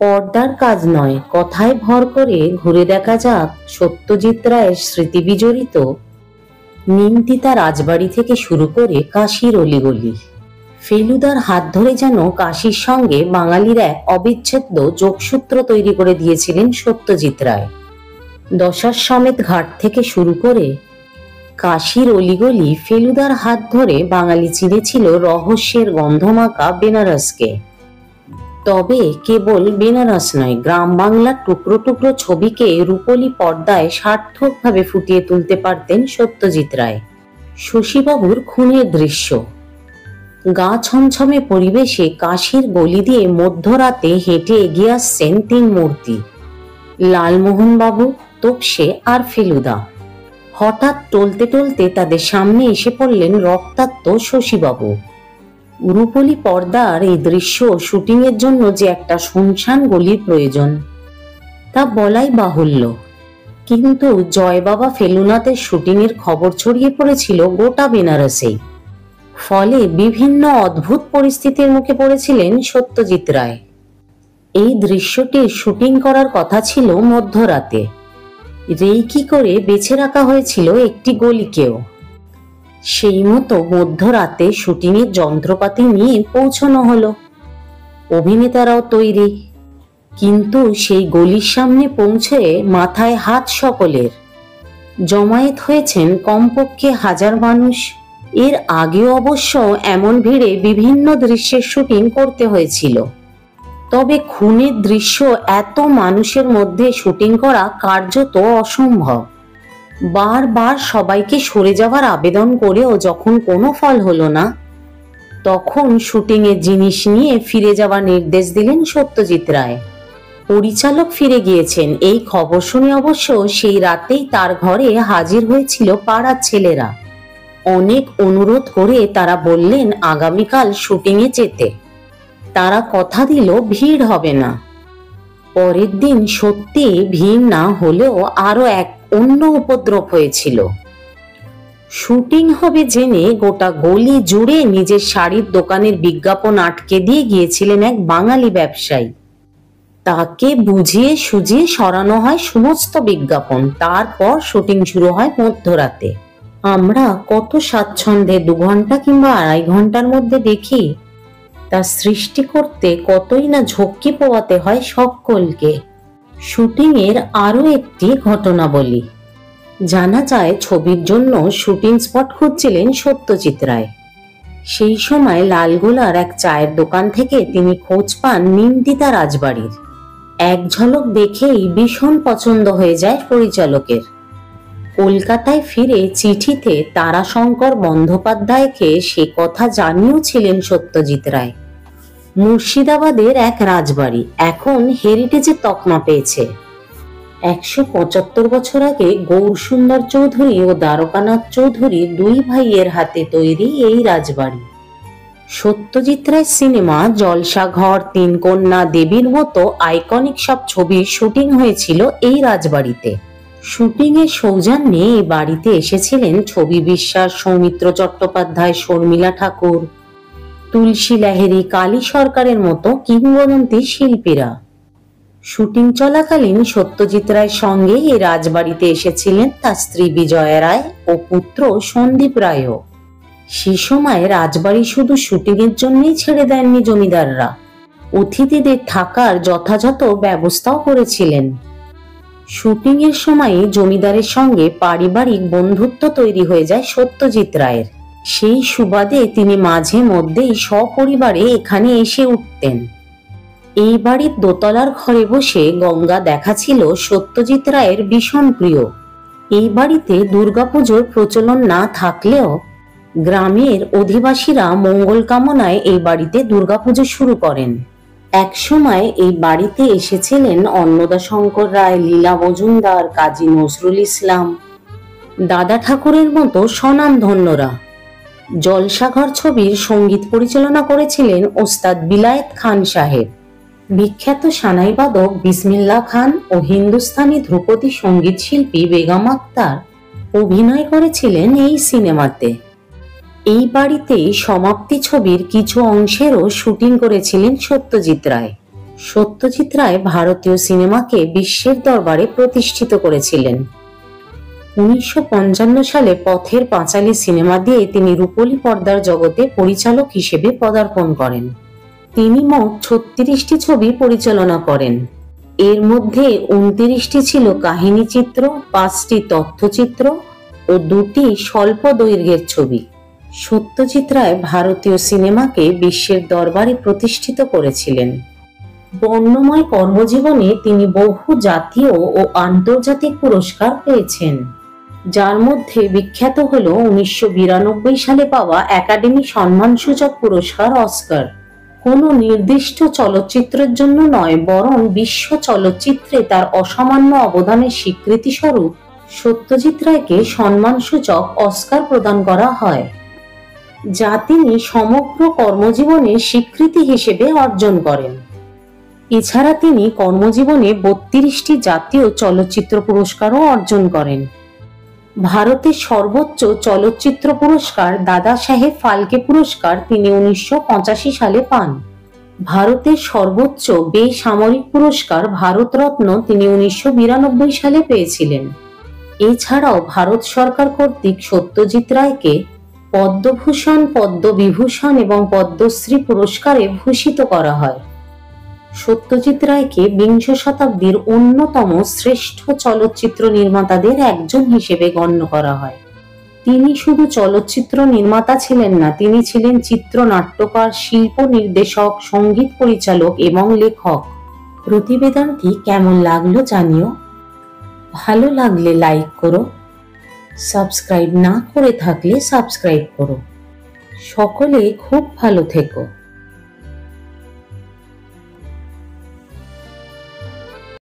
পর্দার কাজ নয়, কথায় ভর করে ঘুরে দেখা যাক সত্যজিৎ রায়ের স্মৃতিবিজড়িত নিমতিতা রাজবাড়ি থেকে শুরু করে কাশীর অলিগলি। ফেলুদার হাত ধরে যেন কাশীর সঙ্গে বাঙালির এক অবিচ্ছেদ্য যোগসূত্র তৈরি করে দিয়েছিলেন সত্যজিৎ রায়। দশাশ্বমেধ ঘাট থেকে শুরু করে কাশীর অলিগলি ফেলুদার হাত ধরে বাঙালি চিনেছিল রহস্যের গন্ধমাখা বেনারসকে। তবে কেবল বেনারস নয়, গ্রাম বাংলার টুকরো টুকরো ছবিকে রূপলি পর্দায় সার্থকভাবে ফুটিয়ে তুলতে পারতেন সত্যজিৎ রায়। শশীবাবুর খুনের দৃশ্য, গা ছমছমে পরিবেশে কাশীর গলি দিয়ে মধ্যরাতে হেঁটে এগিয়ে আসছেন তিন মূর্তি, লালমোহনবাবু, তোপসে আর ফেলুদা। হঠাৎ টলতে টলতে তাদের সামনে এসে পড়লেন রক্তাক্ত শশীবাবু। রূপলি পর্দার এই দৃশ্য শুটিং এর জন্য যে একটা শুনশান গলির প্রয়োজন তা বলাই বাহুল্য, কিন্তু জয় বাবা ফেলুনাথের শুটিং এর খবর ছড়িয়ে পড়েছিল গোটা বেনারসেই। ফলে বিভিন্ন অদ্ভুত পরিস্থিতির মুখে পড়েছিলেন সত্যজিৎ রায়। এই দৃশ্যটির শুটিং করার কথা ছিল মধ্যরাতে। রেকি করে বেছে রাখা হয়েছিল একটি গলিকেও। সেই মতো মধ্যরাতে শুটিং এর যন্ত্রপাতি নিয়ে পৌঁছানো হলো। অভিনেতারাও তৈরি, কিন্তু সেই গলির সামনে পৌঁছে মাথায় হাত সকলের। জমায়েত হয়েছেন কমপক্ষে 1000 মানুষ। এর আগেও অবশ্য এমন ভিড়ে বিভিন্ন দৃশ্যের শুটিং করতে হয়েছিল। তবে খুনের দৃশ্য এত মানুষের মধ্যে শুটিং করা কার্যত অসম্ভব। বারবার সবাইকে সরে যাওয়ার আবেদন করেও যখন কোনো ফল হলো না, তখন শুটিং এর জিনিস নিয়ে ফিরে যাওয়ার নির্দেশ দিলেন সত্যজিৎ রায়। পরিচালক ফিরে গিয়েছেন এই খবর শুনে অবশ্য সেই রাতেই তার ঘরে হাজির হয়েছিল পাড়ার ছেলেরা। অনেক অনুরোধ করে তারা বললেন আগামীকাল শুটিং এ যেতে। তারা কথা দিল ভিড় হবে না। পরের দিন সত্যি ভিড় না হলেও আরো এক অন্য উপদ্রব হয়েছিল। শুটিং হবে জেনে গোটা গলি জুড়ে নিজের শাড়ির দোকানের বিজ্ঞাপন আটকে দিয়ে গিয়েছিলেন এক বাঙালি ব্যবসায়ী। তাকে বুঝিয়ে সুঝিয়ে সরানো হয় সমস্ত বিজ্ঞাপন। তারপর শুটিং শুরু হয় মধ্যরাতে। আমরা কত স্বাচ্ছন্দ্যে 2 ঘন্টা কিংবা 2.5 ঘন্টার মধ্যে দেখি, তা সৃষ্টি করতে কতই না ঝক্কি পোয়াতে হয় সকলকে। শুটিং এর আরো একটি ঘটনা বলি। জানা যায় ছবির জন্য শুটিং স্পট খুঁজছিলেন সত্যজিৎ রায়। সেই সময় লালগোলার এক চায়ের দোকান থেকে তিনি খোঁজ পান নিমতিতা রাজবাড়ির। এক ঝলক দেখেই ভীষণ পছন্দ হয়ে যায় পরিচালকের। কলকাতায় ফিরে চিঠিতে তারাশঙ্কর বন্দ্যোপাধ্যায়কে সে কথা জানিয়েছিলেন সত্যজিৎ রায়। মুর্শিদাবাদের এক রাজবাড়ি এখন হেরিটেজে তকমা পেয়েছে। 175 বছর আগে গৌরসুন্দর চৌধুরী ও দ্বারকানাথ চৌধুরী 2 ভাইয়ের হাতে তৈরি এই রাজবাড়ি। সত্যজিৎ রায় সিনেমা জলসাঘর, 3 কন্যা, দেবীর মতো আইকনিক সব ছবির শুটিং হয়েছিল এই রাজবাড়িতে। শুটিং এর সৌজন্যে এই বাড়িতে এসেছিলেন ছবি বিশ্বাস, সৌমিত্র চট্টোপাধ্যায়, শর্মিলা ঠাকুর, তুলসী লাহিড়ী, কালী সরকারের মতো কিংবদন্তি শিল্পীরা। শুটিং চলাকালীন সত্যজিৎ রায়ের সঙ্গে এই রাজবাড়িতে এসেছিলেন তার স্ত্রী বিজয়া রায় ও পুত্র সন্দীপ রায়ও। সে সময় রাজবাড়ি শুধু শুটিং এর জন্যই ছেড়ে দেননি জমিদাররা, অতিথিদের থাকার যথাযথ ব্যবস্থাও করেছিলেন। শুটিং এর সময় জমিদারের সঙ্গে পারিবারিক বন্ধুত্ব তৈরি হয়ে যায় সত্যজিৎ রায়ের। সেই সুবাদে তিনি মাঝে মধ্যেই সপরিবারে এখানে এসে উঠতেন। এই বাড়ির দোতলার ঘরে বসে গঙ্গা দেখা ছিল সত্যজিৎ রায়ের ভীষণ প্রিয়। এই বাড়িতে দুর্গাপুজোর প্রচলন না থাকলেও গ্রামের অধিবাসীরা মঙ্গল কামনায় এই বাড়িতে দুর্গাপুজো শুরু করেন। এক সময় এই বাড়িতে এসেছিলেন অন্নদাশঙ্কর রায়, লীলা মজুমদার, কাজী নজরুল ইসলাম, দাদা ঠাকুরের মতো স্বনামধন্যরা। জলসাঘর ছবির সঙ্গীত পরিচালনা করেছিলেন ওস্তাদ বিলায়েত খান সাহেব। বিখ্যাত সানাই বাদক বিসমিল্লাহ খান ও হিন্দুস্তানি ধ্রুপদী সঙ্গীত শিল্পী বেগম আক্তার অভিনয় করেছিলেন এই সিনেমাতে। এই বাড়িতেই সমাপ্তি ছবির কিছু অংশেরও শুটিং করেছিলেন সত্যজিৎ রায়। সত্যজিৎ রায় ভারতীয় সিনেমাকে বিশ্বের দরবারে প্রতিষ্ঠিত করেছিলেন। 1955 সালে পথের পাঁচালী সিনেমা দিয়ে তিনি রূপলী পর্দার জগতে পরিচালক হিসেবে পদার্পণ করেন। তিনি মোট 36টি ছবি পরিচালনা করেন। এর মধ্যে 29টি ছিল কাহিনী চিত্র, 5টি তথ্যচিত্র ও 2টি স্বল্প দৈর্ঘ্যের ছবি। সত্যজিৎ রায় ভারতীয় সিনেমাকে বিশ্বের দরবারে প্রতিষ্ঠিত করেছিলেন। বর্ণময় কর্মজীবনে তিনি বহু জাতীয় ও আন্তর্জাতিক পুরস্কার পেয়েছেন, যার মধ্যে বিখ্যাত হল 1992 সালে পাওয়া একাডেমি সম্মানসূচক পুরস্কার অস্কার। কোনো নির্দিষ্ট চলচ্চিত্রের জন্য নয়, বরং বিশ্ব চলচ্চিত্রে তার অসামান্য অবদানের স্বীকৃতিস্বরূপ সত্যজিৎ রায়কে সম্মানসূচক অস্কার প্রদান করা হয়, যা তিনি সমগ্র কর্মজীবনে স্বীকৃতি হিসেবে অর্জন করেন। এছাড়া তিনি কর্মজীবনে 32টি জাতীয় চলচ্চিত্র পুরস্কারও অর্জন করেন। ভারতের সর্বোচ্চ চলচ্চিত্র পুরস্কার দাদা সাহেব ফালকে পুরস্কার তিনি 1985 সালে পান। ভারতের সর্বোচ্চ বেসামরিক পুরস্কার ভারতরত্ন তিনি 1992 সালে পেয়েছিলেন। এছাড়াও ভারত সরকার কর্তৃক সত্যজিৎ রায়কে পদ্মভূষণ, পদ্মবিভূষণ এবং পদ্মশ্রী পুরস্কারে ভূষিত করা হয়। সত্যজিৎ রায়কে বিংশ শতাব্দীর অন্যতম শ্রেষ্ঠ চলচ্চিত্র নির্মাতাদের একজন হিসেবে গণ্য করা হয়। তিনি শুধু চলচ্চিত্র নির্মাতা ছিলেন না, তিনি ছিলেন চিত্রনাট্যকার, শিল্প নির্দেশক, সঙ্গীত পরিচালক এবং লেখক। প্রতিবেদনটি কেমন লাগলো জানিও। ভালো লাগলে লাইক করো, সাবস্ক্রাইব না করে থাকলে সাবস্ক্রাইব করো। সকলে খুব ভালো থেকো।